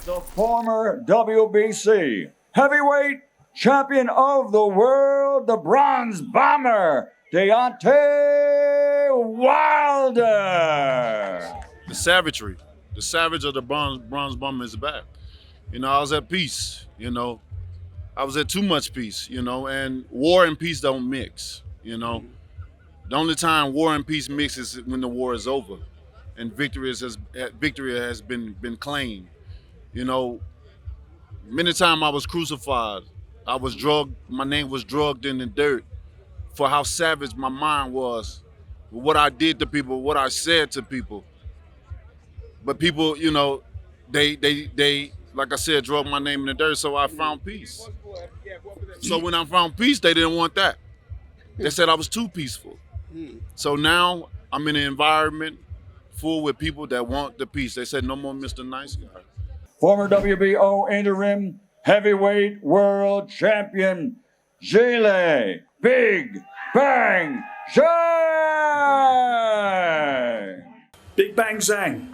the former WBC heavyweight champion of the world, the Bronze Bomber, Deontay Wilder. The savagery, the savage of the bronze Bomber is back. You know, I was at peace, you know. I was at too much peace, you know, and war and peace don't mix, you know. The only time war and peace mix is when the war is over and victory has been claimed. You know, many times I was crucified. I was drugged, my name was drugged in the dirt for how savage my mind was, what I did to people, what I said to people. But people, you know, they like I said, drug my name in the dirt, so I found peace. So when I found peace, they didn't want that. They said I was too peaceful. So now I'm in an environment full with people that want the peace. They said no more Mr. Nice Guy. Former WBO interim heavyweight world champion, Zhilei Big Bang Zhang. Big Bang Zhang.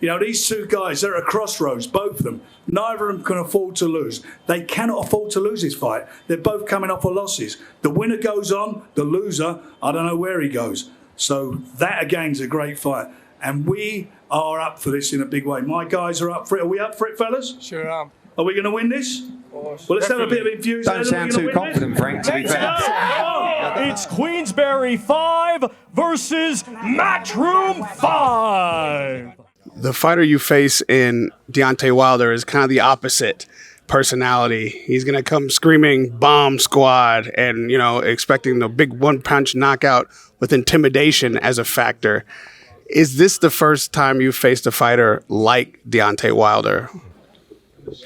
You know, these two guys, they're at Crossroads, both of them. Neither of them can afford to lose. They cannot afford to lose this fight. They're both coming off of losses. The winner goes on, the loser, I don't know where he goes. So that, again, is a great fight. And we are up for this in a big way. My guys are up for it. Are we up for it, fellas? Sure am. Are we going to win this? Well, let's have a bit of enthusiasm. Don't sound too confident, Frank, to be fair. It's Queensberry 5 versus Matchroom 5. The fighter you face in Deontay Wilder is kind of the opposite personality. He's going to come screaming bomb squad and, you know, expecting the big one-punch knockout with intimidation as a factor. Is this the first time you faced a fighter like Deontay Wilder? It's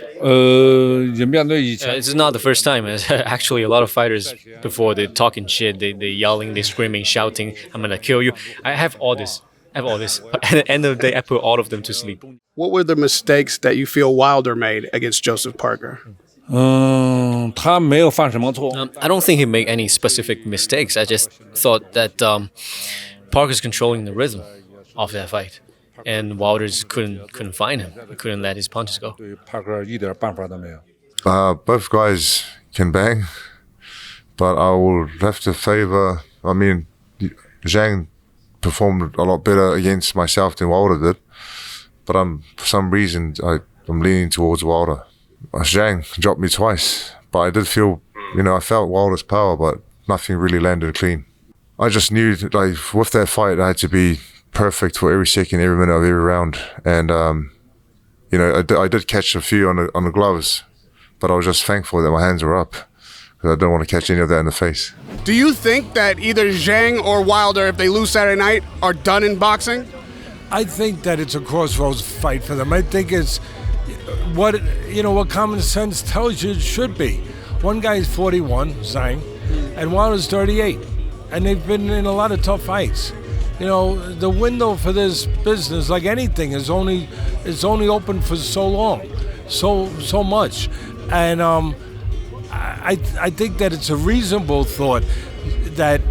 not the first time. Actually, a lot of fighters before, they're talking shit, they're yelling, they're screaming, shouting, I'm going to kill you. I have all this. But at the end of the day, I put all of them to sleep. What were the mistakes that you feel Wilder made against Joseph Parker? I don't think he made any specific mistakes. I just thought that Parker's controlling the rhythm of that fight, and Wilder's couldn't find him. He couldn't let his punches go. Both guys can bang, but I will have to favor. I mean, Zhang performed a lot better against myself than Wilder did, but for some reason I'm leaning towards Wilder. Zhang dropped me twice, but I did feel, you know, I felt Wilder's power, but nothing really landed clean. I just knew, like, with that fight, I had to be perfect for every second, every minute of every round, and you know, I did catch a few on the gloves, but I was just thankful that my hands were up, because I didn't want to catch any of that in the face. Do you think that either Zhang or Wilder, if they lose Saturday night, are done in boxing? I think that it's a crossroads fight for them. I think it's what common sense tells you it should be. One guy is 41, Zhang, and Wilder's 38, and they've been in a lot of tough fights. You know, the window for this business, like anything, is only open for so long, so much, and I think that it's a reasonable thought that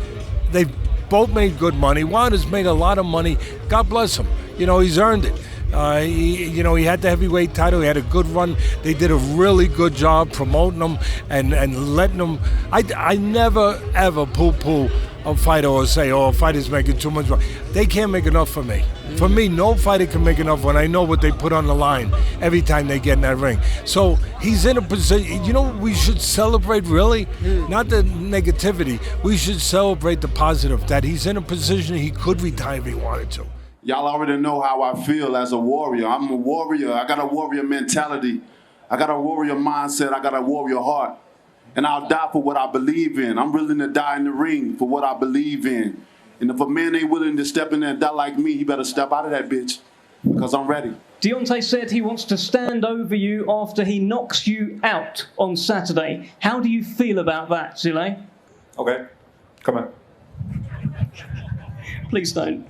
they've both made good money. Wilder's made a lot of money. God bless him. You know, he's earned it. He had the heavyweight title. He had a good run. They did a really good job promoting him and letting him. I never, ever poo-poo a fighter or say, oh, a fighter's making too much money. They can't make enough for me. For me, no fighter can make enough when I know what they put on the line every time they get in that ring. So he's in a position, you know, we should celebrate, really, not the negativity. We should celebrate the positive, that he's in a position he could retire if he wanted to. Y'all already know how I feel as a warrior. I'm a warrior. I got a warrior mentality. I got a warrior mindset. I got a warrior heart. And I'll die for what I believe in. I'm willing to die in the ring for what I believe in. And if a man ain't willing to step in there and die like me, he better step out of that bitch, because I'm ready. Deontay said he wants to stand over you after he knocks you out on Saturday. How do you feel about that, Zhilei? Okay, come on. Please don't.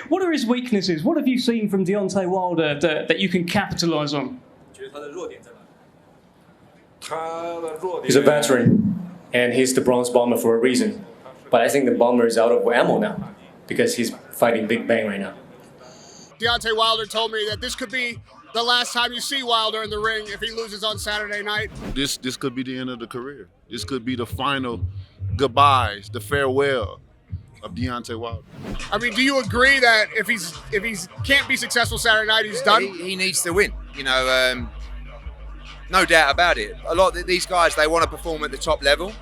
What are his weaknesses? What have you seen from Deontay Wilder that you can capitalise on? He's a veteran, and he's the Bronze Bomber for a reason. But I think the Bomber is out of ammo now, because he's fighting Big Bang right now. Deontay Wilder told me that this could be the last time you see Wilder in the ring if he loses on Saturday night? This could be the end of the career. This could be the final goodbyes, the farewell of Deontay Wilder. I mean, do you agree that if he's can't be successful Saturday night, he's done? He needs to win. You know, no doubt about it. A lot of these guys, they want to perform at the top level.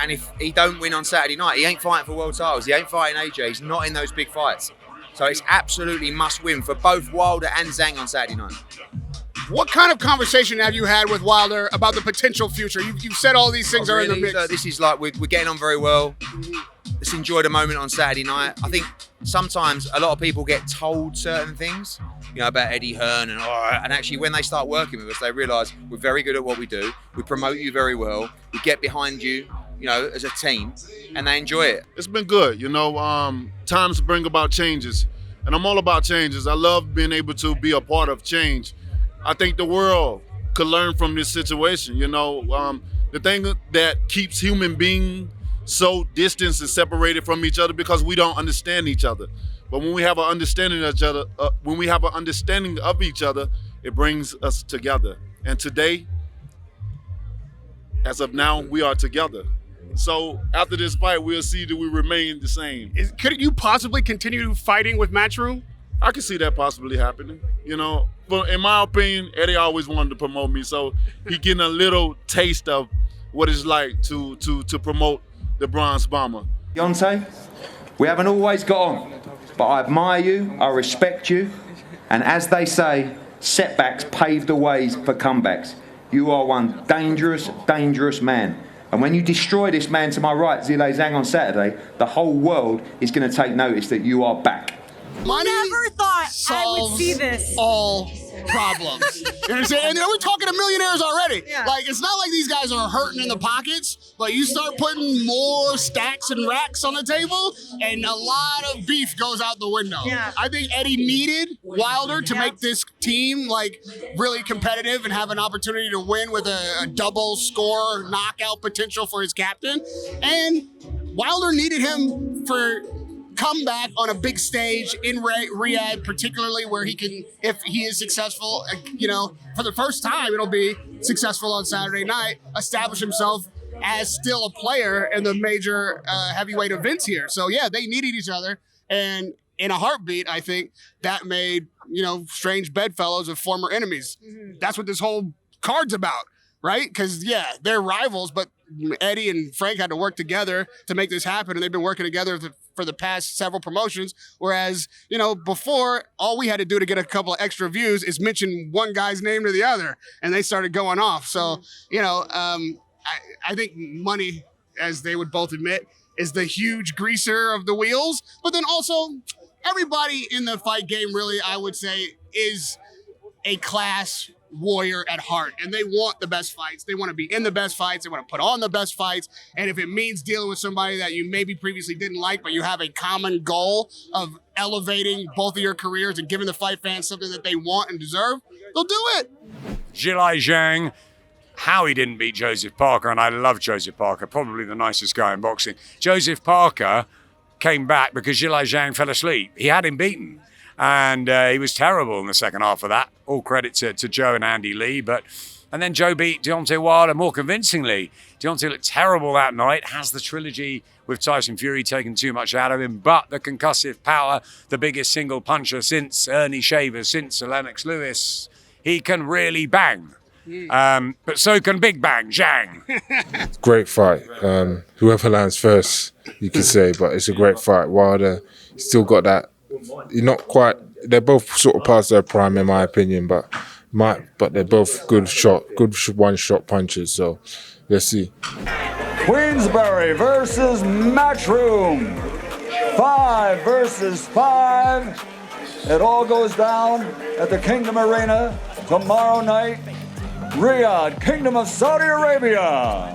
And if he don't win on Saturday night, he ain't fighting for world titles. He ain't fighting AJ. He's not in those big fights. So it's absolutely must win for both Wilder and Zhang on Saturday night. What kind of conversation have you had with Wilder about the potential future? You've said all these things are in the mix. This is like we're getting on very well. Let's enjoy the moment on Saturday night. I think sometimes a lot of people get told certain things, you know, about Eddie Hearn and actually when they start working with us, they realise we're very good at what we do. We promote you very well. We get behind you, you know, as a team, and they enjoy it. It's been good, you know. Times bring about changes, and I'm all about changes. I love being able to be a part of change. I think the world could learn from this situation, you know. The thing that keeps human beings so distant and separated from each other because we don't understand each other. But when we have an understanding of each other, it brings us together. And today, as of now, we are together. So after this fight, we'll see that we remain the same. Could you possibly continue fighting with Matchroom? I can see that possibly happening. You know, but in my opinion, Eddie always wanted to promote me, so he getting a little taste of what it's like to promote the Bronze Bomber. Deontay, we haven't always got on, but I admire you, I respect you, and as they say, setbacks pave the ways for comebacks. You are one dangerous, dangerous man. And when you destroy this man to my right, Zhilei Zhang, on Saturday, the whole world is going to take notice that you are back. Money never thought I would see this. All problems. You understand? And we're talking to millionaires already. Yeah. Like, it's not like these guys are hurting in the pockets, but you start putting more stacks and racks on the table, and a lot of beef goes out the window. Yeah. I think Eddie needed Wilder to make this team like really competitive and have an opportunity to win with a double score knockout potential for his captain. And Wilder needed him for come back on a big stage in Riyadh, particularly where he can, if he is successful, you know, for the first time, it'll be successful on Saturday night, establish himself as still a player in the major heavyweight events here. So yeah, they needed each other, and in a heartbeat, I think that made, you know, strange bedfellows of former enemies. That's what this whole card's about, right? Because yeah, they're rivals, but Eddie and Frank had to work together to make this happen, and they've been working together for the past several promotions. Whereas, you know, before, all we had to do to get a couple of extra views is mention one guy's name to the other, and they started going off. So, you know, I think money, as they would both admit, is the huge greaser of the wheels. But then also, everybody in the fight game, really, I would say, is a class warrior at heart, and they want the best fights. They want to be in the best fights. They want to put on the best fights. And if it means dealing with somebody that you maybe previously didn't like, but you have a common goal of elevating both of your careers and giving the fight fans something that they want and deserve, they'll do it. Zhilei Zhang, how he didn't beat Joseph Parker, and I love Joseph Parker, probably the nicest guy in boxing. Joseph Parker came back because Zhilei Zhang fell asleep. He had him beaten. And he was terrible in the second half of that. All credit to Joe and Andy Lee. And then Joe beat Deontay Wilder more convincingly. Deontay looked terrible that night. Has the trilogy with Tyson Fury taken too much out of him? But the concussive power, the biggest single puncher since Ernie Shaver, since Lennox Lewis, he can really bang. But so can Big Bang Zhang. Great fight. Whoever lands first, you could say, but it's a great fight. Wilder still got that. You're not quite. They're both sort of past their prime, in my opinion, but they're both good one-shot punches. So let's see. Queensberry versus Matchroom. 5 versus 5. It all goes down at the Kingdom Arena tomorrow night, Riyadh, Kingdom of Saudi Arabia.